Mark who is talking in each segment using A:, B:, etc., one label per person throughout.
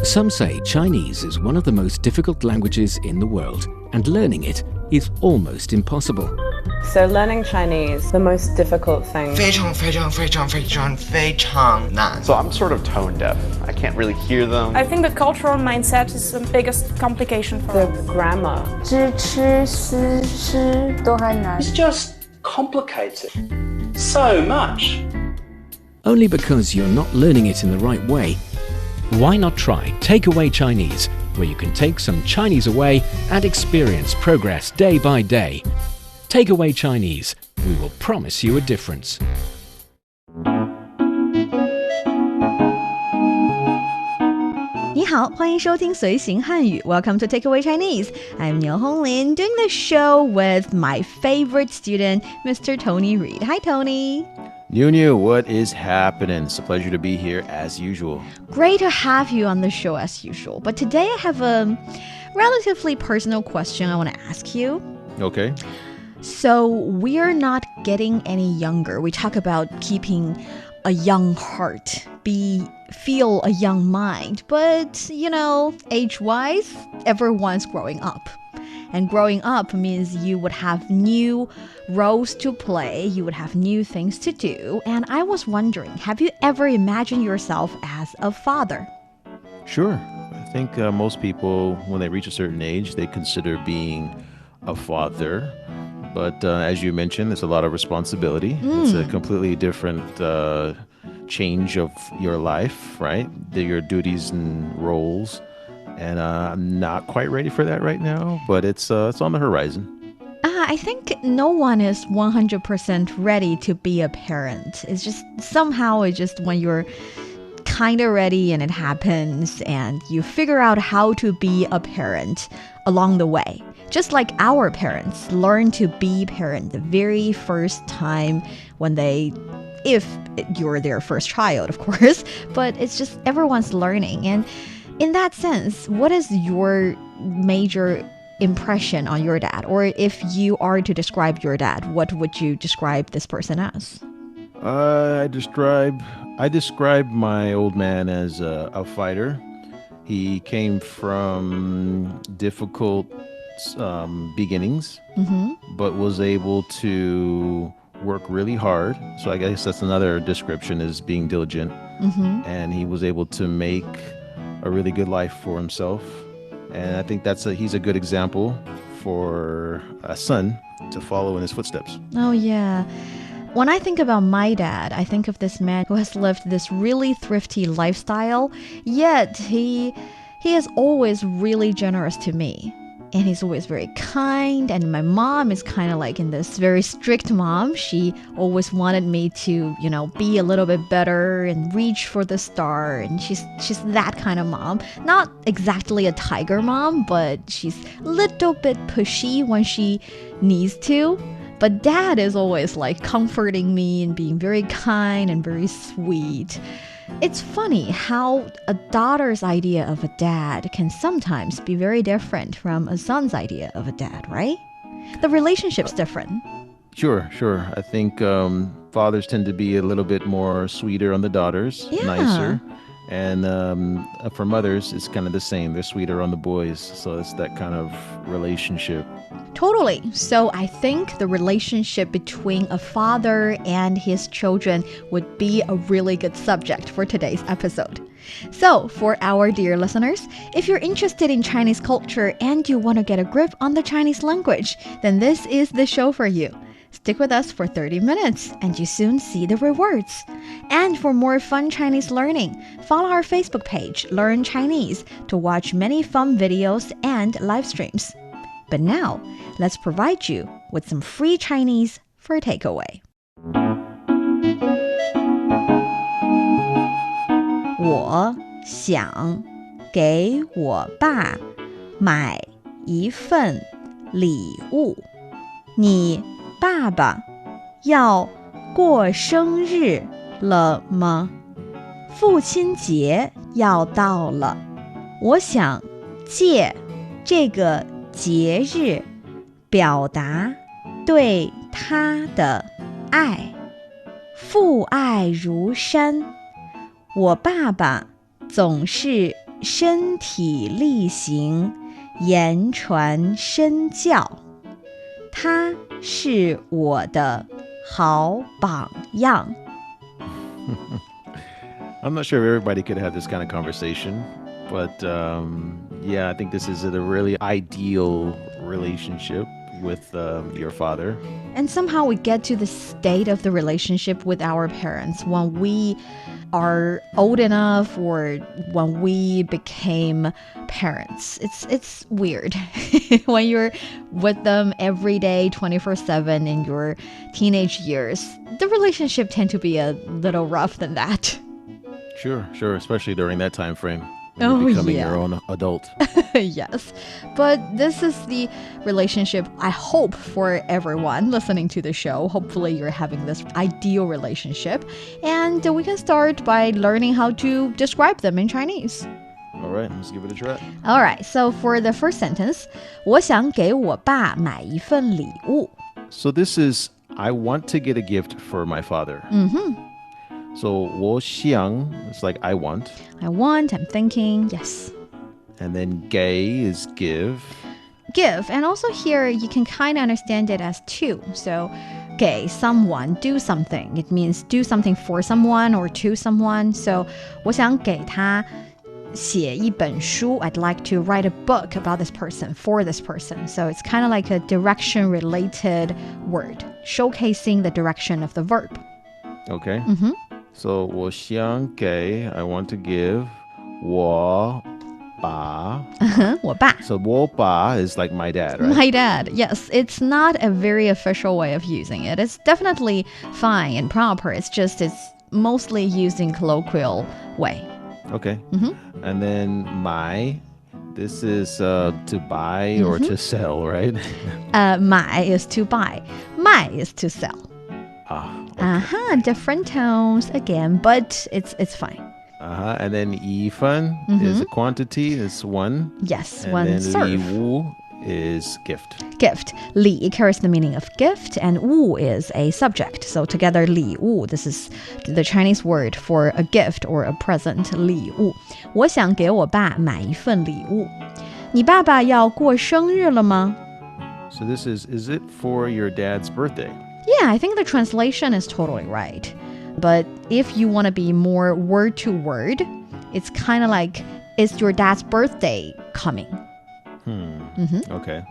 A: Some say Chinese is one of the most difficult languages in the world, and learning it is almost impossible.
B: So learning Chinese, the most difficult thing.
C: 非常非常非常非常非常难
D: So I'm sort of tone deaf. I can't really hear them.
E: I think the cultural mindset is the biggest complication for
B: The
E: us.
B: grammar.
F: 知吃思诗都很难
G: It's just complicated so much.
A: Only because you're not learning it in the right way. Why not try Takeaway Chinese, where you can take some Chinese away and experience progress day by day. Takeaway Chinese, we will promise you a difference.
H: 你好，欢迎收听随行汉语 Welcome to Takeaway Chinese. I'm Niu Honglin, doing the show with my favorite student, Mr. Tony Reed. Hi, Tony.
I: New, what is happening? It's a pleasure to be here as usual.
H: Great to have you on the show as usual. But today I have a relatively personal question I want to ask you.
I: Okay.
H: So we're not getting any younger. We talk about keeping a young heart, feel a young mind. But, age-wise, everyone's growing up. And growing up means you would have new roles to play, you would have new things to do. And I was wondering, have you ever imagined yourself as a father?
I: Sure. I think most people, when they reach a certain age, they consider being a father. But as you mentioned, there's a lot of responsibility. It's a completely different change of your life, right? Your duties and roles. And I'm not quite ready for that right now, but it's on the horizon.
H: I think no one is 100% ready to be a parent. It's just when you're kind of ready and it happens and you figure out how to be a parent along the way. Just like our parents learn to be parent the very first time if you're their first child, of course, but it's just everyone's learning. And in that sense, what is your major impression on your dad? Or if you are to describe your dad, what would you describe this person as?
I: I describe my old man as a fighter. He came from difficult beginnings, but was able to work really hard. So I guess that's another description, is being diligent. And he was able to make a really good life for himself. And I think he's a good example for a son to follow in his footsteps.
H: Oh, yeah. When I think about my dad, I think of this man who has lived this really thrifty lifestyle, yet he is always really generous to me. And he's always very kind. And my mom is kind of like in this very strict mom. She always wanted me to, be a little bit better and reach for the star. And she's that kind of mom. Not exactly a tiger mom, but she's a little bit pushy when she needs to. But dad is always like comforting me and being very kind and very sweet. It's funny how a daughter's idea of a dad can sometimes be very different from a son's idea of a dad, right? The relationship's different.
I: Sure. I think fathers tend to be a little bit more sweeter on the daughters, nicer. And for mothers, it's kind of the same. They're sweeter on the boys. So it's that kind of relationship.
H: Totally. So I think the relationship between a father and his children would be a really good subject for today's episode. So for our dear listeners, if you're interested in Chinese culture and you want to get a grip on the Chinese language, then this is the show for you. Stick with us for 30 minutes and you soon see the rewards. And for more fun Chinese learning, follow our Facebook page, Learn Chinese, to watch many fun videos and live streams. But now, let's provide you with some free Chinese for takeaway. 我想给我爸买一份礼物。你爸爸要过生日了吗？父亲节要到了，我想借这个节日表达对他的爱。父爱如山，我爸爸总是身体力行，言传身教。他是我的好榜样。
I: I'm not sure if everybody could have this kind of conversation, but yeah, I think this is a really ideal relationship with your father.
H: And somehow we get to the state of the relationship with our parents when we are old enough or when we became parents. It's weird when you're with them every day 24/7 in your teenage years. The relationship tend to be a little rough than that.
I: Sure, especially during that time frame. When
H: Oh,
I: you're becoming
H: yeah.
I: your own adult.
H: Yes, but this is the relationship I hope for everyone listening to the show. Hopefully you're having this ideal relationship, and we can start by learning how to describe them in Chinese.
I: All right, let's give it a try.
H: All right, so for the first sentence, 我想给我爸买一份礼物.
I: So this is, I want to get a gift for my father. So 我想 is like I want.
H: I want, I'm thinking, yes.
I: And then 给 is give.
H: Give, and also here you can kind of understand it as to. So 给 someone do something. It means do something for someone or to someone. So 我想给他写一本书. I'd like to write a book about this person, for this person. So it's kind of like a direction-related word, showcasing the direction of the verb.
I: Okay. So 我想给 I want to give 我爸.
H: 我爸.
I: So 我爸 is like my dad, right?
H: My dad, yes. It's not a very official way of using it. It's definitely fine and proper. It's just it's mostly used in colloquial way.
I: Okay. And then 买 this is to buy or to sell, right?
H: 买 is to buy. 卖 is to sell. Different tones again, but it's fine.
I: And then 一份 is a quantity, is one.
H: Yes,
I: and
H: one
I: then
H: serve.
I: 礼物 is gift.
H: Gift. 礼 carries the meaning of gift, and 物 is a subject. So together, 礼物. This is the Chinese word for a gift or a present. 礼物. 我想给我爸买一份礼物. 你爸爸要过生日了吗?
I: So this is it for your dad's birthday?
H: Yeah, I think the translation is totally right. But if you want to be more word to word, it's kind of like, is your dad's birthday coming?
I: Okay.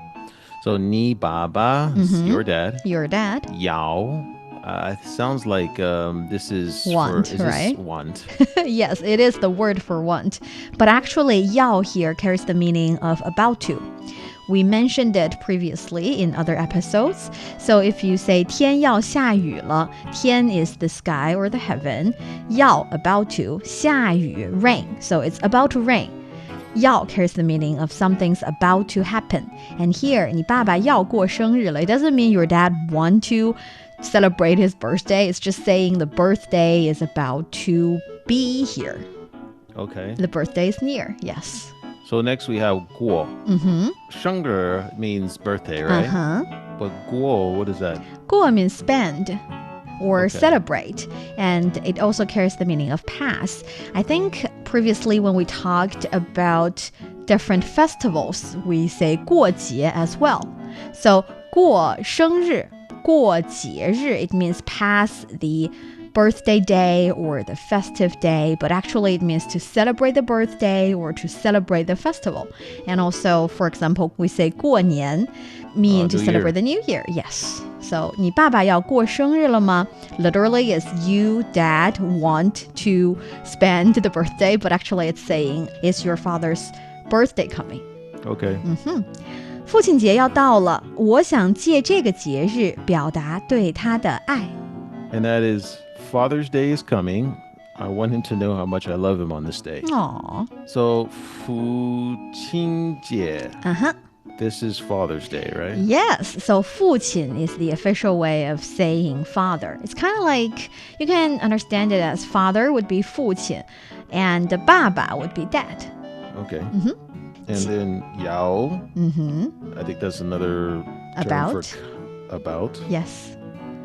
I: So 你爸爸 is your dad.
H: Your dad.
I: 要 sounds like this is
H: Want,
I: for, is
H: right?
I: This want.
H: Yes, it is the word for want. But actually, 要 here carries the meaning of about to. We mentioned it previously in other episodes. So if you say 天要下雨了, 天 is the sky or the heaven. 要 about to, 下雨 rain. So it's about to rain. 要 carries the meaning of something's about to happen. And here, 你爸爸要过生日了. It doesn't mean your dad want to celebrate his birthday. It's just saying the birthday is about to be here.
I: Okay.
H: The birthday is near, yes.
I: So next we have 过. 生日 means birthday, right? But 过, what is that?
H: 过 means spend or
I: Okay.
H: celebrate, and it also carries the meaning of pass. I think previously when we talked about different festivals, we say 过节 as well. So 过生日, 过节日, it means pass the birthday day or the festive day, but actually it means to celebrate the birthday or to celebrate the festival. And also, for example, we say 过年 mean to
I: New
H: celebrate
I: Year.
H: the new year. Yes. So 你爸爸要过生日了吗? Literally is you, dad, want to spend the birthday, but actually it's saying, is your father's birthday coming?
I: Okay.
H: 父亲节要到了，我想借这个节日表达对他的爱。
I: And that is Father's Day is coming. I want him to know how much I love him on this day.
H: Aww.
I: So 父亲节. This is Father's Day, right?
H: Yes, so 父亲 is the official way of saying father. It's kind of like, you can understand it as father would be 父亲, and 爸爸 would be dad.
I: Okay. And then 要. I think that's another term
H: About.
I: for about.
H: Yes.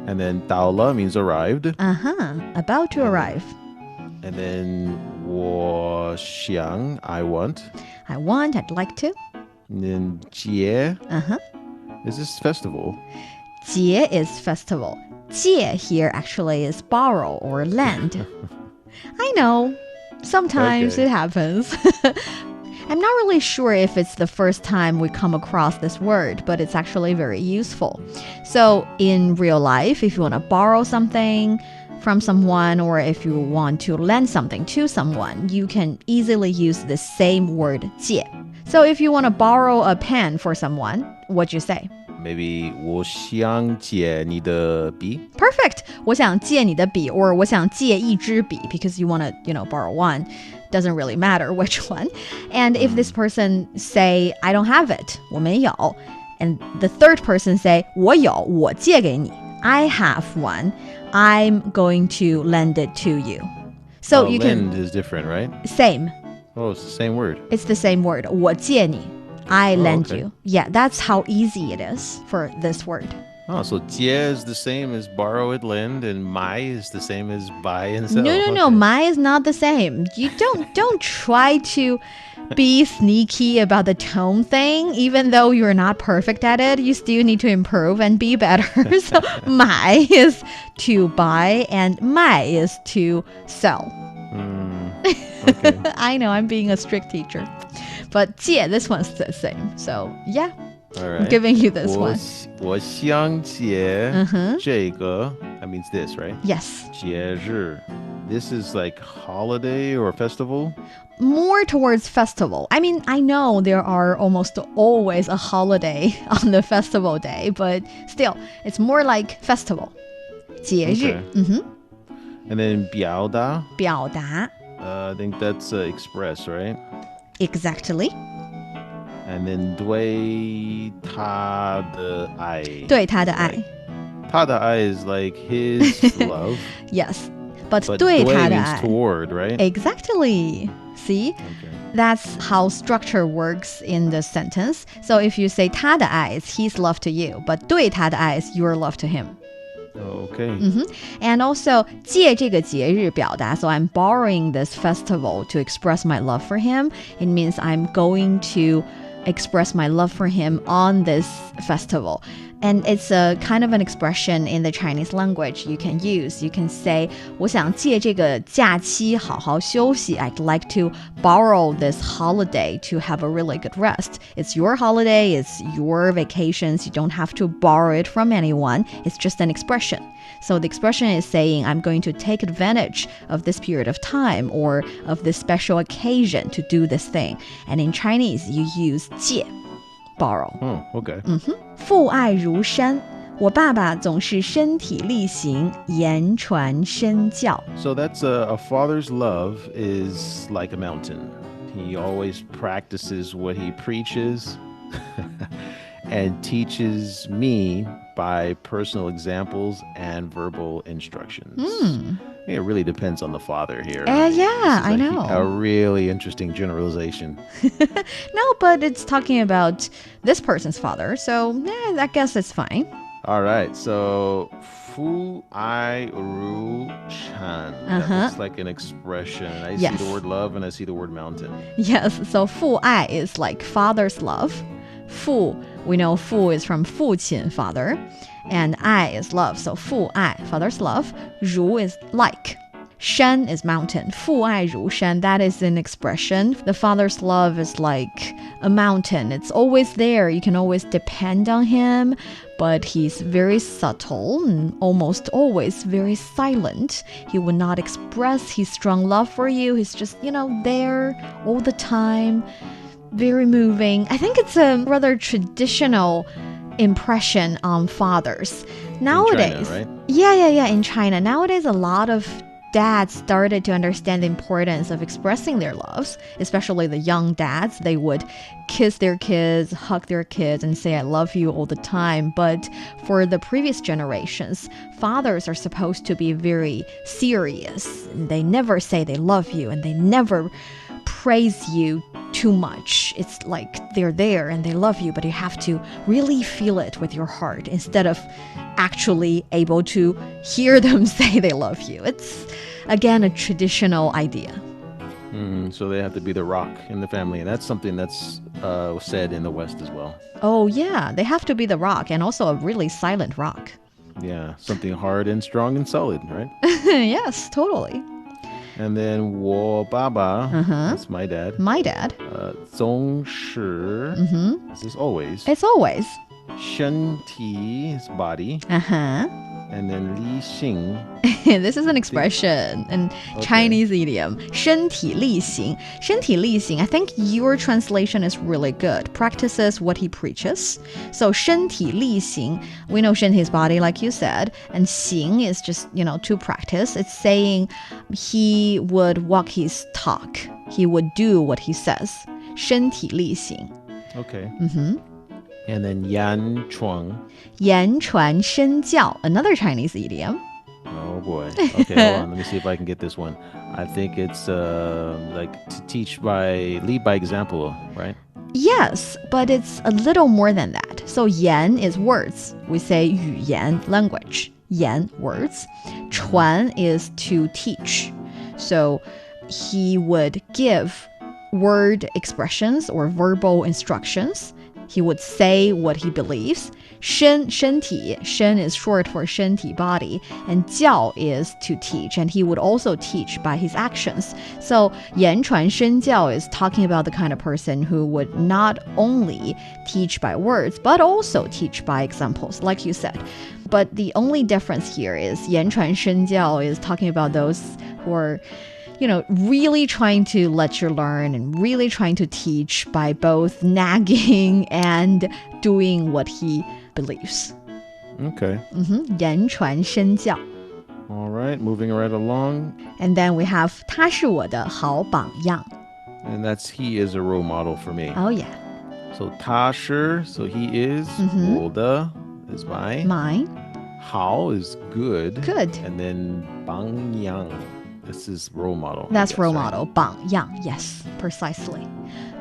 I: And then 到了 means arrived.
H: About to arrive.
I: And then 我想, I want.
H: I want, I'd like to.
I: And then 节
H: Uh-huh.
I: is this festival.
H: 节 is festival. 借 here actually is borrow or lend. I know. Sometimes
I: Okay.
H: it happens. I'm not really sure if it's the first time we come across this word, but it's actually very useful. So in real life, if you want to borrow something from someone or if you want to lend something to someone, you can easily use the same word 借. So if you want to borrow a pen for someone, what'd you say?
I: Maybe 我想借你的笔.
H: Perfect. 我想借你的笔 or 我想借一支笔 because you want to, borrow one. Doesn't really matter which one. And if this person say, I don't have it, 我没有, and the third person say, 我有,我借给你, I have one, I'm going to lend it to you. So you
I: lend
H: can...
I: is different, right?
H: Same.
I: Oh, it's the same word.
H: It's the same word. 我借你. I lend
I: okay.
H: you. Yeah, that's how easy it is for this word.
I: Oh, so 借 is the same as borrow and lend, and 买 is the same as buy and sell.
H: No. 买 is not the same. You don't try to be sneaky about the tone thing. Even though you're not perfect at it, you still need to improve and be better. So 买 is to buy and 卖 is to sell.
I: Okay.
H: I know, I'm being a strict teacher. But 借, this one's the same. So, yeah.
I: All right.
H: I'm giving you this one.
I: 我想借这个, that means this, right?
H: Yes.
I: 节日. This is like holiday or festival?
H: More towards festival. I mean, I know there are almost always a holiday on the festival day, but still, it's more like festival. 节日.
I: Okay. And then 表达.
H: 表达.
I: I think that's express, right?
H: Exactly.
I: And then 对他的爱.
H: 对他的爱.
I: 他的爱 is like his love.
H: Yes. But
I: 对
H: 他的
I: means
H: 爱.
I: toward, right?
H: Exactly. See?
I: Okay.
H: That's how structure works in the sentence. So if you say 他的爱 is his love to you, but 对他的爱 is your love to him.
I: Okay.
H: And also 借这个节日表达, so I'm borrowing this festival to express my love for him. It means I'm going to express my love for him on this festival. And it's a kind of an expression in the Chinese language you can use. You can say, 我想借这个假期好好休息. I'd like to borrow this holiday to have a really good rest. It's your holiday, it's your vacations. You don't have to borrow it from anyone. It's just an expression. So the expression is saying, I'm going to take advantage of this period of time or of this special occasion to do this thing. And in Chinese, you use 借, borrow.
I: Oh, okay.
H: 父爱如山, 我爸爸总是身体力行, 言传身教.
I: So that's a father's love is like a mountain. He always practices what he preaches and teaches me by personal examples and verbal instructions. It really depends on the father here.
H: Yeah, I know.
I: A really interesting generalization.
H: No, but it's talking about this person's father, so I guess it's fine.
I: All right, so 父爱如山. That looks like an expression. I see the word love and I see the word mountain.
H: Yes, so 父爱 is like father's love. 父, we know 父 is from 父亲, father. And 爱 is love, so 父爱, father's love. 如 is like. 山 is mountain. 父爱如山, that is an expression. The father's love is like a mountain. It's always there. You can always depend on him, but he's very subtle and almost always very silent. He would not express his strong love for you. He's just, there all the time. Very moving. I think it's a rather traditional impression on fathers. Nowadays,
I: in China, right?
H: Yeah, in China. Nowadays, a lot of dads started to understand the importance of expressing their loves, especially the young dads. They would kiss their kids, hug their kids, and say, I love you all the time. But for the previous generations, fathers are supposed to be very serious. They never say they love you, and they never praise you too much. It's like they're there and they love you, but you have to really feel it with your heart instead of actually able to hear them say they love you. It's, again, a traditional idea.
I: So they have to be the rock in the family. And that's something that's said in the West as well.
H: Oh, yeah, they have to be the rock and also a really silent rock.
I: Yeah, something hard and strong and solid, right?
H: Yes, totally.
I: And then 我爸爸, that's my dad.
H: My dad.
I: 总是, this is always.
H: It's always.
I: 身体 is body. And then 理性.
H: This is an expression in Chinese idiom. 身体力行. 身体力行. I think your translation is really good. Practices what he preaches. So 身体力行. We know 身体 is body, like you said. And 行 is just, to practice. It's saying he would walk his talk. He would do what he says. 身体力行.
I: Okay. And then 言传.
H: 言传身教. Another Chinese idiom.
I: Oh boy. Okay, hold on. Let me see if I can get this one. I think it's like to lead by example, right?
H: Yes, but it's a little more than that. So 言 is words. We say 语言, language. 言, words. 传 is to teach. So he would give word expressions or verbal instructions. He would say what he believes. 身体 is short for 身体 body, and 教 is to teach, and he would also teach by his actions. So 言传身教 is talking about the kind of person who would not only teach by words, but also teach by examples, like you said. But the only difference here is 言传身教 is talking about those who are really trying to let you learn and really trying to teach by both nagging and doing what he believes.
I: Okay.
H: 言传身教.
I: All right, moving right along.
H: And then we have 他是我的好榜样.
I: And he is a role model for me.
H: Oh, yeah.
I: So 他是, so he is. 我的 is mine.
H: Mine.
I: 好 is good.
H: Good.
I: And then 榜样. This is role model.
H: That's role model. 榜样. Yes, precisely.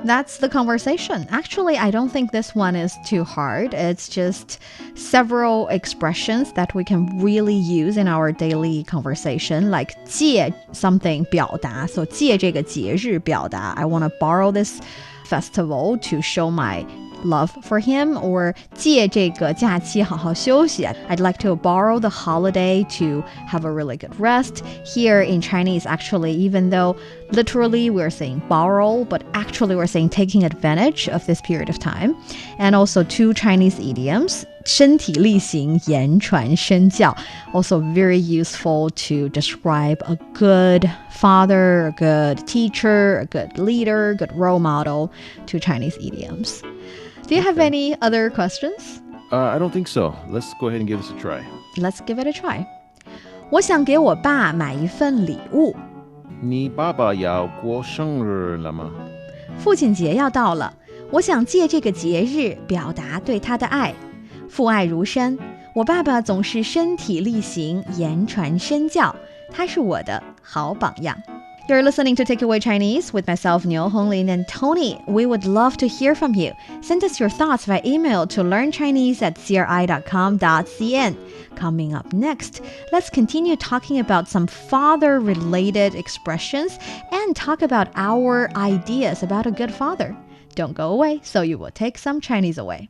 H: That's the conversation. Actually, I don't think this one is too hard. It's just several expressions that we can really use in our daily conversation, like 借 something 表达. So 借这个节日表达. I want to borrow this festival to show my love for him, or 借这个假期好好休息. I'd like to borrow the holiday to have a really good rest. Here in Chinese, actually, even though literally we're saying borrow, but actually we're saying taking advantage of this period of time. And also two Chinese idioms, 身体力行, 言传身教, also very useful to describe a good father, a good teacher, a good leader, a good role model. Two Chinese idioms. Do you have any other questions?
I: I don't think so. Let's go ahead and give this a try.
H: Let's give it a try. 我想给我爸买一份礼物。
I: 你爸爸要过生日了吗？
H: 父亲节要到了，我想借这个节日表达对他的爱。父爱如山，我爸爸总是身体力行，言传身教，他是我的好榜样。You're listening to Takeaway Chinese with myself, Niu Honglin, and Tony. We would love to hear from you. Send us your thoughts via email to learnchinese@cri.com.cn. Coming up next, let's continue talking about some father-related expressions and talk about our ideas about a good father. Don't go away, so you will take some Chinese away.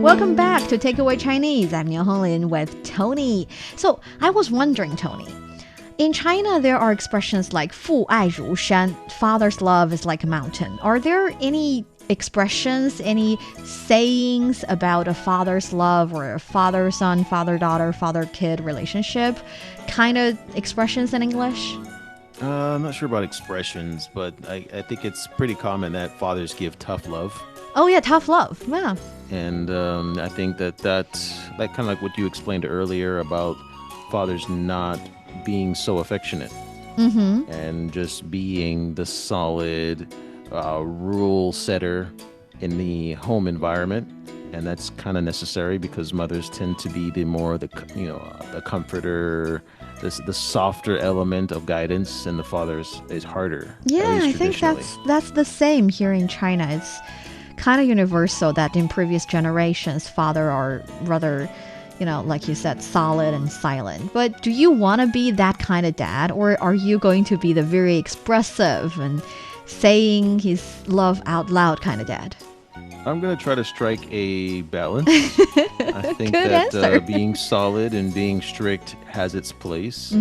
H: Welcome back to Takeaway Chinese. I'm Niu Honglin with Tony. So I was wondering, Tony, in China there are expressions like 父爱如山, father's love is like a mountain. Are there any expressions, any sayings about a father's love or a father-son, father-daughter, father-kid relationship? Kind of expressions in English?
I: I'm not sure about expressions, but I think it's pretty common that fathers give tough love.
H: Oh yeah, tough love. Yeah.
I: And I think that kind of like what you explained earlier about fathers not being so affectionate and just being the solid rule setter in the home environment. And that's kind of necessary because mothers tend to be the comforter, the softer element of guidance, and the father is harder.
H: Yeah, I think that's the same here in China. It's kind of universal that in previous generations, father are rather, like you said, solid and silent. But do you want to be that kind of dad, or are you going to be the very expressive and saying his love out loud kind of dad?
I: I'm going to try to strike a balance. I think that being solid and being strict has its place,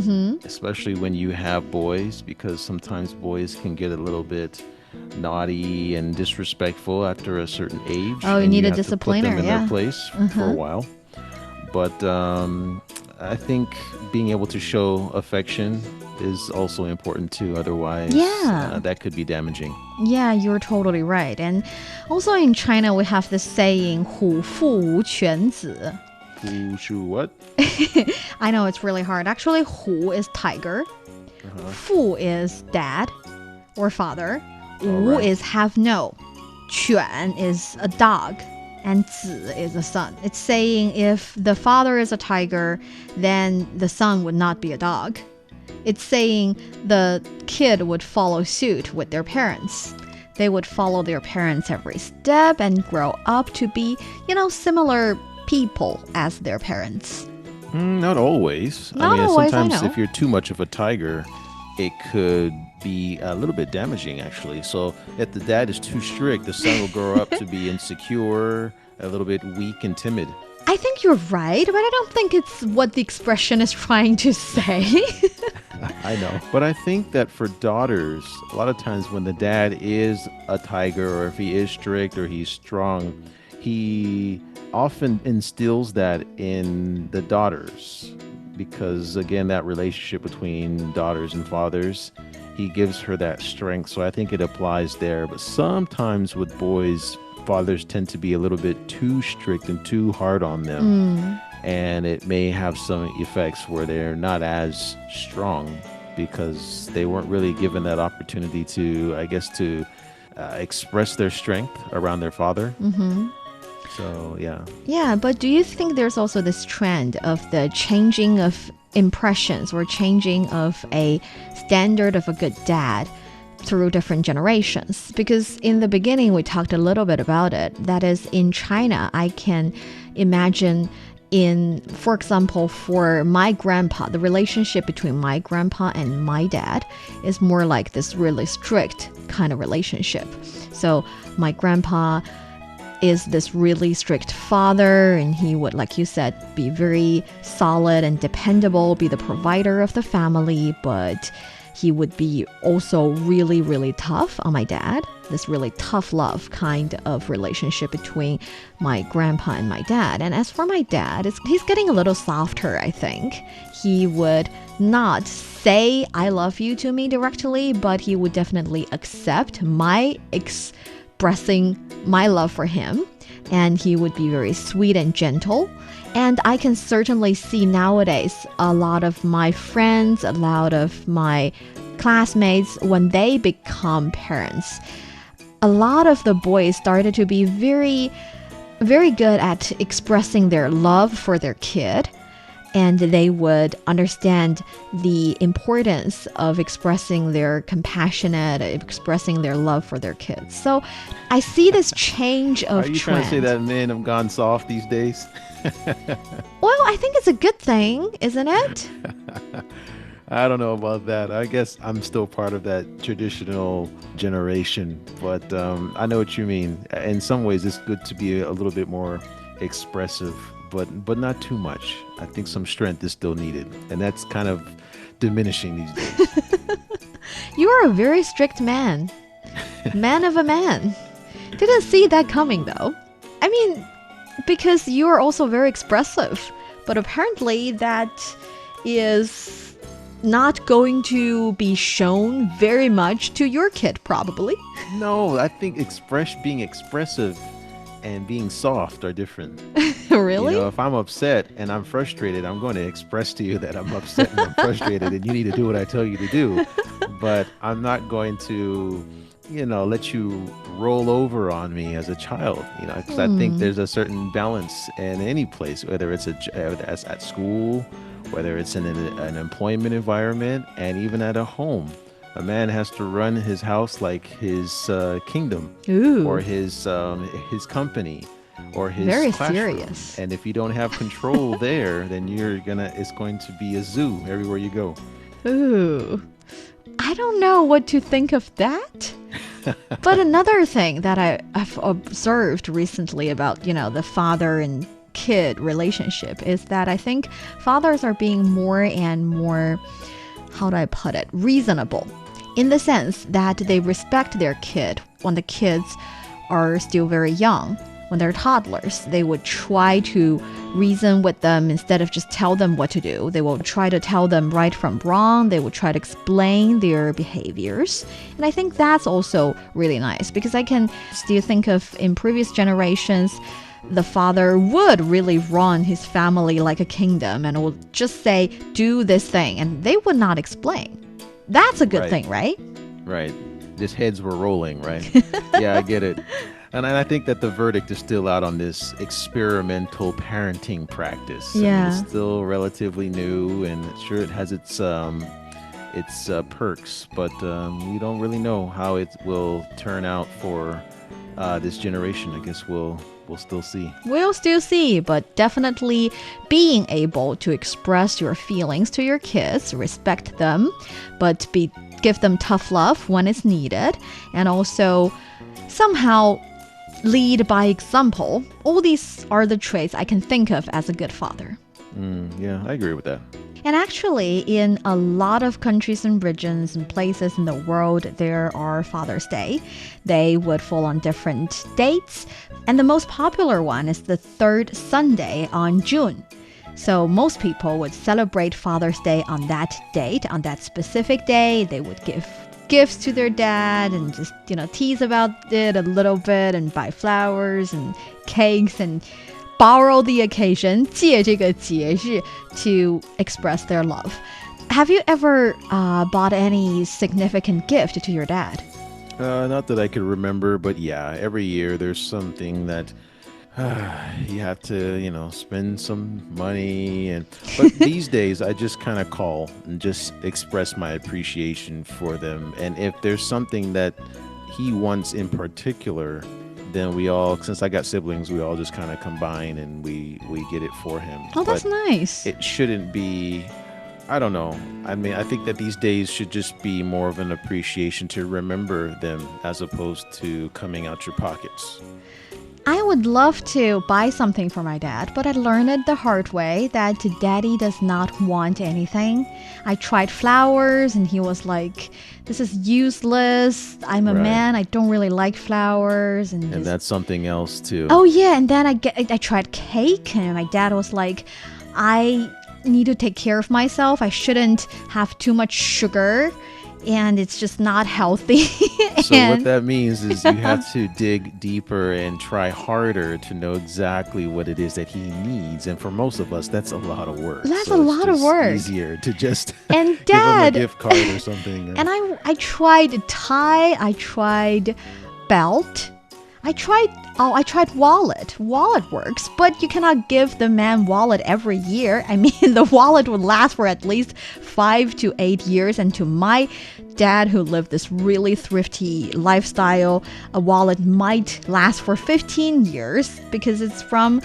I: especially when you have boys, because sometimes boys can get a little bit naughty and disrespectful after a certain age.
H: Oh, you need a discipliner,
I: to put them in their place for a while. But I think being able to show affection is also important too. Otherwise, that could be damaging.
H: Yeah, you're totally right. And also in China, we have this saying, 虎父无犬子.
I: 虎 shu what?
H: I know it's really hard. Actually, 虎 is tiger. 父 is dad or father. 无 is have no. 犬 is a dog. And 子 is a son. It's saying if the father is a tiger, then the son would not be a dog. It's saying the kid would follow suit with their parents. They would follow their parents every step and grow up to be, similar people as their parents.
I: Not always.
H: Not always,
I: sometimes
H: I know.
I: if you're too much of a tiger, it could be a little bit damaging, actually. So if the dad is too strict, the son will grow up to be insecure, a little bit weak and timid.
H: I think you're right, but I don't think it's what the expression is trying to say.
I: I know. But I think that for daughters, a lot of times when the dad is a tiger, or if he is strict or he's strong, he often instills that in the daughters. Because, again, that relationship between daughters and fathers, he gives her that strength. So I think it applies there. But sometimes with boys, fathers tend to be a little bit too strict and too hard on them. And it may have some effects where they're not as strong because they weren't really given that opportunity to, express their strength around their father. So, yeah.
H: Yeah, but do you think there's also this trend of the changing of impressions or changing of a standard of a good dad through different generations? Because in the beginning, we talked a little bit about it. That is, in China, I can imagine for example, for my grandpa, the relationship between my grandpa and my dad is more like this really strict kind of relationship. So my grandpa is this really strict father, and he would, like you said, be very solid and dependable, be the provider of the family, but he would be also really, really tough on my dad. This really tough love kind of relationship between my grandpa and my dad. And as for my dad, he's getting a little softer, I think. He would not say I love you to me directly, but he would definitely accept my expressing my love for him. And he would be very sweet and gentle. And I can certainly see nowadays a lot of my friends, a lot of my classmates, when they become parents, a lot of the boys started to be very, very good at expressing their love for their kid. And they would understand the importance of expressing their compassionate, expressing their love for their kids. So I see this change of trend.
I: Are you trying to say that men have gone soft these days?
H: Well, I think it's a good thing, isn't it?
I: I don't know about that. I guess I'm still part of that traditional generation, but I know what you mean. In some ways, it's good to be a little bit more expressive, but not too much. I think some strength is still needed, and that's kind of diminishing these days.
H: You are a very strict man. Man of a man. Didn't see that coming, though. I mean, because you are also very expressive, but apparently that is not going to be shown very much to your kid, probably.
I: No, I think being expressive and being soft are different.
H: Really?
I: If I'm upset and I'm frustrated, I'm going to express to you that I'm upset and I'm frustrated and you need to do what I tell you to do. But I'm not going to, let you roll over on me as a child, because I think there's a certain balance in any place, whether it's at school, whether it's in an employment environment, and even at a home. A man has to run his house like his kingdom.
H: Ooh.
I: Or his company. or his
H: Very
I: classroom.
H: serious.
I: And if you don't have control there, then it's going to be a zoo everywhere you go.
H: Ooh. I don't know what to think of that. But another thing that I've observed recently about, the father and kid relationship is that I think fathers are being more and more, how do I put it, reasonable, in the sense that they respect their kid when the kids are still very young. When they're toddlers, they would try to reason with them instead of just tell them what to do. They will try to tell them right from wrong. They will try to explain their behaviors. And I think that's also really nice because I can still think of in previous generations, the father would really run his family like a kingdom and would just say, do this thing. And they would not explain. That's a good thing, right?
I: Right. Just heads were rolling, right? Yeah, I get it. And I think that the verdict is still out on this experimental parenting practice.
H: Yeah.
I: I mean, it's still relatively new, and sure, it has its perks, but we don't really know how it will turn out for this generation. I guess we'll still see.
H: We'll still see, but definitely being able to express your feelings to your kids, respect them, but give them tough love when it's needed, and also somehow lead by example. All these are the traits I can think of as a good father.
I: Yeah, I agree with that.
H: And actually, in a lot of countries and regions and places in the world, there are Father's Day. They would fall on different dates. And the most popular one is the third Sunday on June. So most people would celebrate Father's Day on that date, on that specific day. They would give gifts to their dad and just, tease about it a little bit and buy flowers and cakes and borrow the occasion, 借这个节日 to express their love. Have you ever bought any significant gift to your dad?
I: Not that I could remember, but yeah, every year there's something that you have to, spend some money. But these days, I just kind of call and just express my appreciation for them. And if there's something that he wants in particular, then we all, since I got siblings, we all just kind of combine and we get it for him.
H: Oh, that's nice.
I: It shouldn't be, I don't know. I mean, I think that these days should just be more of an appreciation to remember them as opposed to coming out your pockets.
H: I would love to buy something for my dad, but I learned it the hard way that daddy does not want anything. I tried flowers and he was like, this is useless. I'm a man. I don't really like flowers. And
I: that's something else too.
H: Oh yeah, and then I tried cake and my dad was like, I need to take care of myself. I shouldn't have too much sugar. And it's just not healthy.
I: So what that means is you have to dig deeper and try harder to know exactly what it is that he needs. And for most of us, that's a lot of work.
H: That's a lot of work.
I: It's easier to just
H: and
I: give
H: Dad,
I: him a gift card or something.
H: And I tried tie, I tried belt. I tried wallet. Wallet works, but you cannot give the man wallet every year. I mean, the wallet would last for at least 5 to 8 years. And to my dad, who lived this really thrifty lifestyle, a wallet might last for 15 years because it's from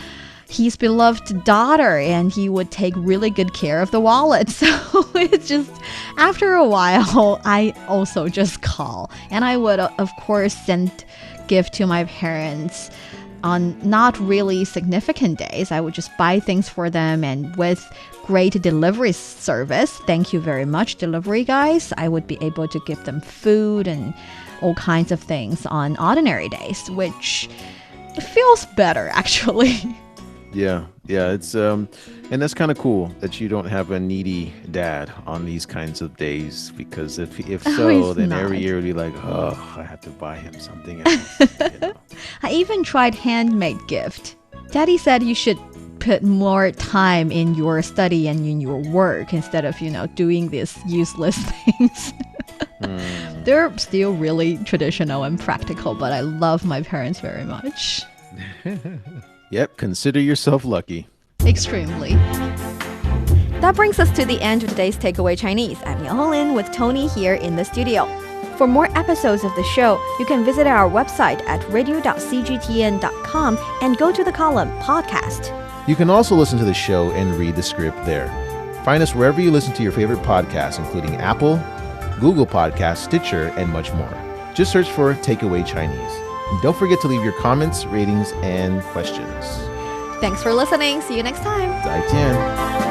H: his beloved daughter and he would take really good care of the wallet. So it's just, after a while, I also just call. And I would, of course, send gift to my parents on not really significant days. I would just buy things for them, and with great delivery service, thank you very much, delivery guys, I would be able to give them food and all kinds of things on ordinary days, which feels better actually.
I: Yeah, it's and that's kind of cool that you don't have a needy dad on these kinds of days, because if so, then every year would be like, oh, I have to buy him something else.
H: I even tried handmade gift. Daddy said you should put more time in your study and in your work instead of, doing these useless things. They're still really traditional and practical, but I love my parents very much.
I: Yep, consider yourself lucky.
H: Extremely.
J: That brings us to the end of today's Takeaway Chinese. I'm Yang Lin with Tony here in the studio.
H: For more episodes of the show, you can visit our website at radio.cgtn.com and go to the column Podcast.
I: You can also listen to the show and read the script there. Find us wherever you listen to your favorite podcasts, including Apple, Google Podcasts, Stitcher, and much more. Just search for Takeaway Chinese. And don't forget to leave your comments, ratings, and questions.
H: Thanks for listening. See you next time.
I: 再见。